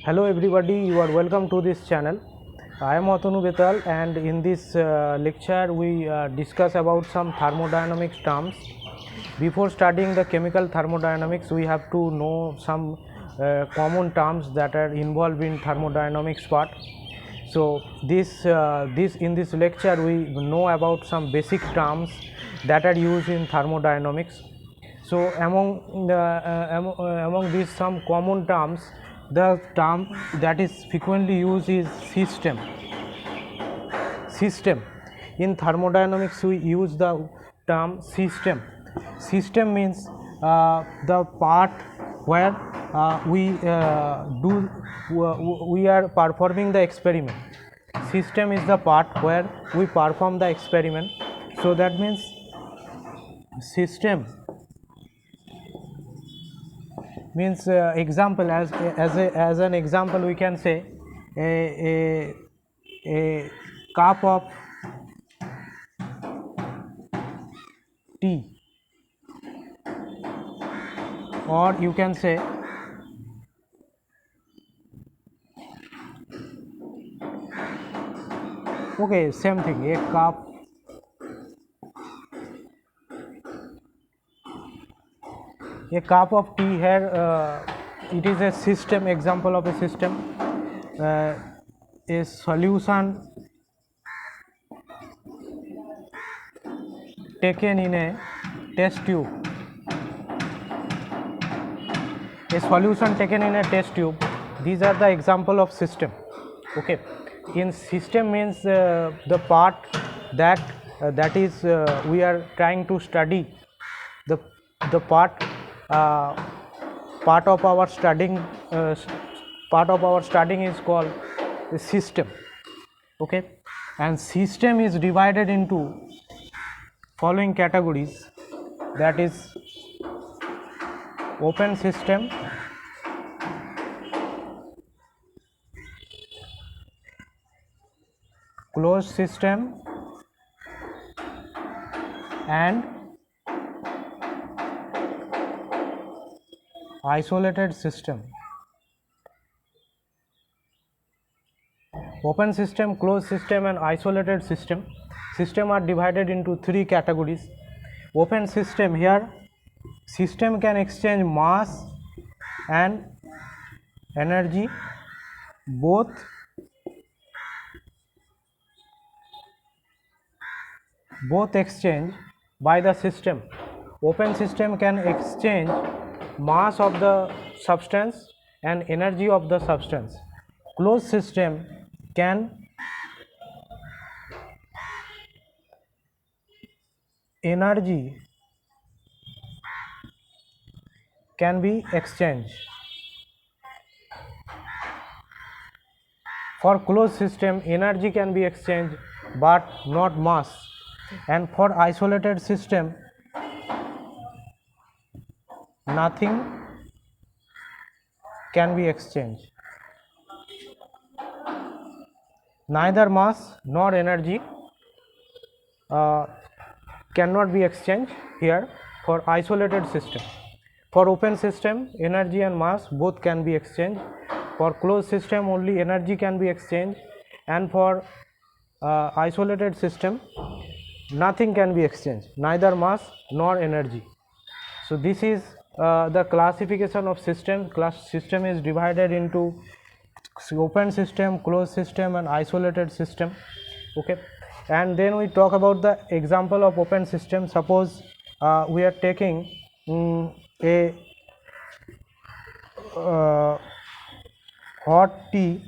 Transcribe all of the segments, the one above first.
Hello everybody, you are welcome to this channel. I am Atanu Betal, and in this lecture we discuss about some thermodynamics terms. Before studying the chemical thermodynamics, we have to know some common terms that are involved in thermodynamics part. So in this lecture we know about some basic terms that are used in thermodynamics. So among these some common terms, the term that is frequently used is system. In thermodynamics we use the term system. System means the part where we are performing the experiment. System is the part where we perform the experiment. So that means system means example, as an example we can say a cup of tea, or you can say okay, same thing, a cup of tea. Here it is a system, example of a system. A solution taken in a test tube. A solution taken in a test tube. These are the example of system. Okay, in system means the part that is we are trying to study. The part of our studying is called the system. Okay, and system is divided into following categories, that is open system, closed system, and isolated system. Open system, closed system, and isolated system are divided into three categories. Open system, here system can exchange mass and energy both exchange by the system. Open system can exchange mass of the substance and energy of the substance. Closed system can energy can be exchanged. For closed system, energy can be exchanged but not mass, and for isolated system, nothing can be exchanged. Neither mass nor energy cannot be exchanged here for isolated system. For open system, energy and mass both can be exchanged. For closed system, only energy can be exchanged, and for isolated system, nothing can be exchanged, neither mass nor energy. So this is the classification of system. System is divided into open system, closed system, and isolated system. Okay, and then we talk about the example of open system. Suppose we are taking a hot tea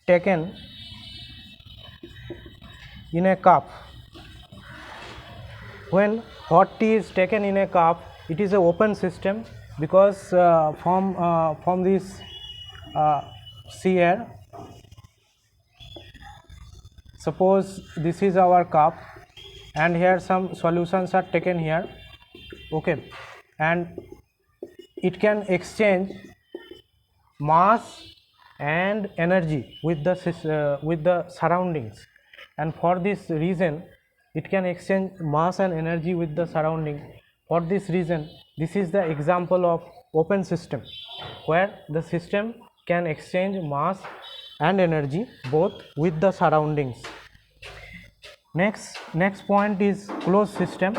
taken in a cup. When hot tea is taken in a cup, it is an open system, because from this sea air, suppose this is our cup and here some solutions are taken here. Okay, and it can exchange mass and energy with the surroundings, and for this reason it can exchange mass and energy with the surrounding. For this reason, this is the example of open system, where the system can exchange mass and energy both with the surroundings. Next point is closed system.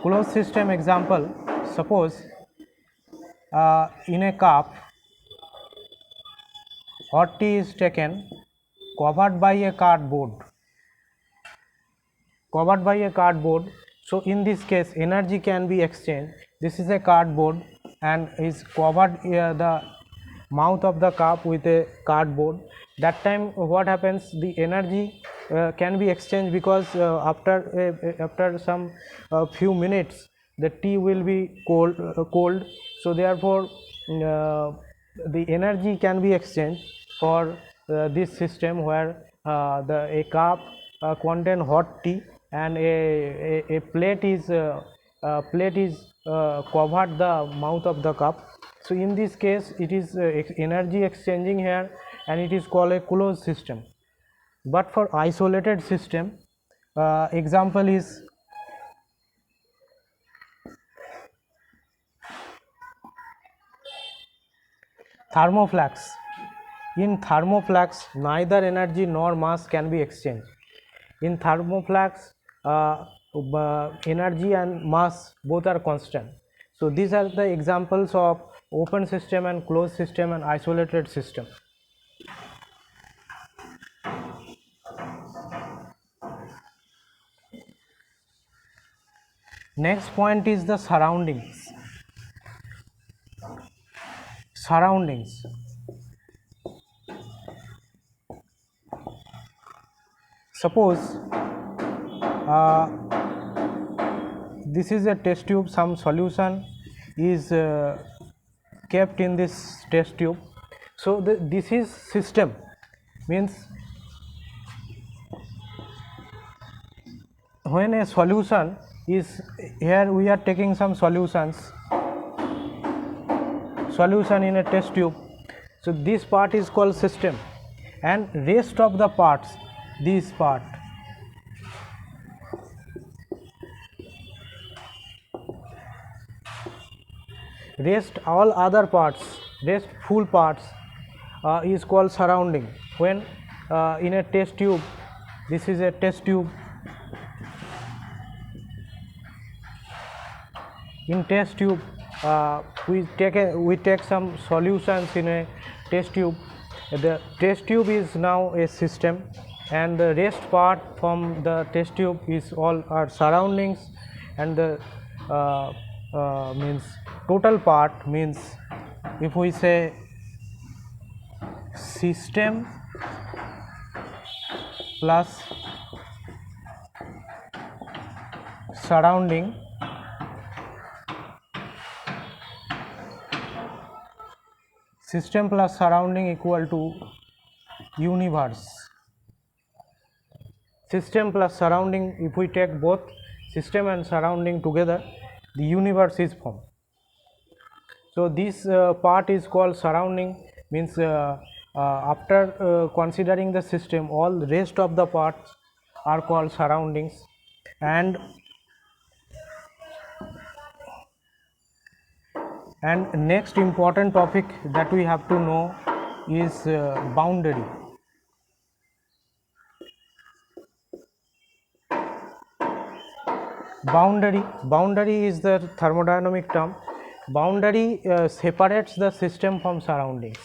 Closed system example: suppose in a cup hot tea is taken, covered by a cardboard. So in this case energy can be exchanged. This is a cardboard and is covered the mouth of the cup with a cardboard. That time what happens, the energy can be exchanged, because after some few minutes the tea will be cold. So therefore the energy can be exchanged for this system, where a cup contain hot tea, and a plate is covered the mouth of the cup. So in this case it is energy exchanging here, and it is called a closed system. But for isolated system, example is thermoflax. In thermoflax neither energy nor mass can be exchanged. In thermoflax energy and mass both are constant. So these are the examples of open system and closed system and isolated system. Next point is the surroundings. Surroundings. Suppose this is a test tube, some solution is kept in this test tube. So this is system, means when a solution is here, we are taking some solution in a test tube. So this part is called system, and rest of the parts, this part, all other parts, full parts is called surrounding. When in a test tube, this is a test tube. In test tube we take some solutions in a test tube. The test tube is now a system, and the rest part from the test tube is all our surroundings, and the means total part, means if we say system plus surrounding, system plus surrounding equal to universe. System plus surrounding, if we take both system and surrounding together, the universe is formed. So this part is called surrounding, means after considering the system, all rest of the parts are called surroundings. And next important topic that we have to know is boundary. Boundary is the thermodynamic term. Boundary separates the system from surroundings.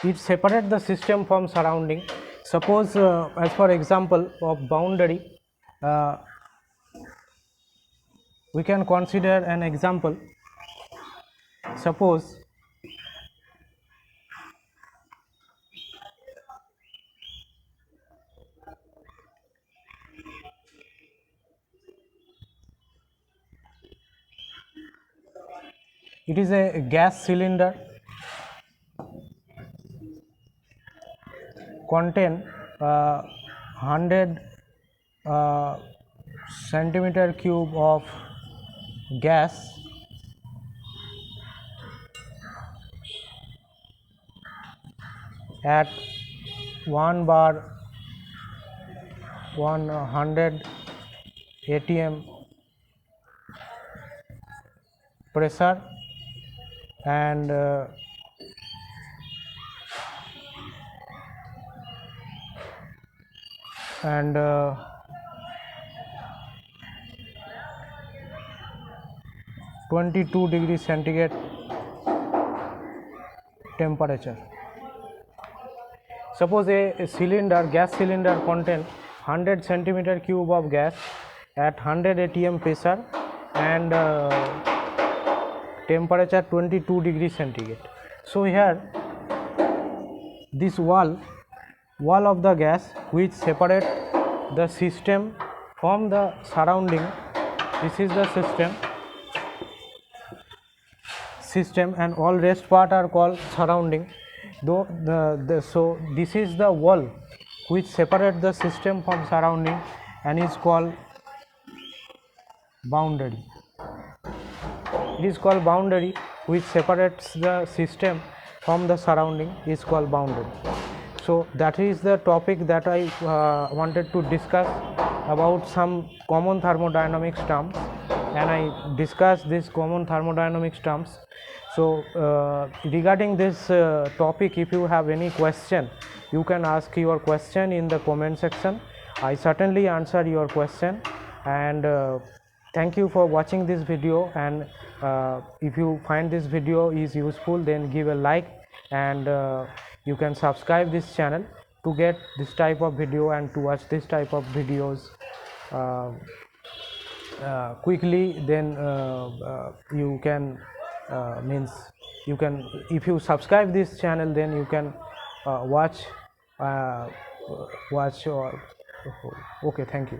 It separates the system from surrounding. Suppose as for example of boundary, we can consider an example. Suppose it is a gas cylinder, contain 100 centimeter cube of gas at 1 bar 100 atm pressure, and and 22 degree centigrade temperature. Suppose a cylinder, gas cylinder contain 100 centimeter cube of gas at 100 atm pressure and temperature 22 degree centigrade. So here this wall of the gas which separate the system from the surrounding, this is the system and all rest part are called surrounding. Though so this is the wall which separate the system from surrounding and is called boundary. It is called boundary, which separates the system from the surrounding is called boundary. So that is the topic that I wanted to discuss about some common thermodynamics terms, and I discussed these common thermodynamics terms. So regarding this topic, if you have any question, you can ask your question in the comment section. I certainly answer your question, and thank you for watching this video. And if you find this video is useful, then give a like, and you can subscribe this channel to get this type of video and to watch this type of videos quickly. Then you can you can, if you subscribe this channel, then you can watch or okay, thank you.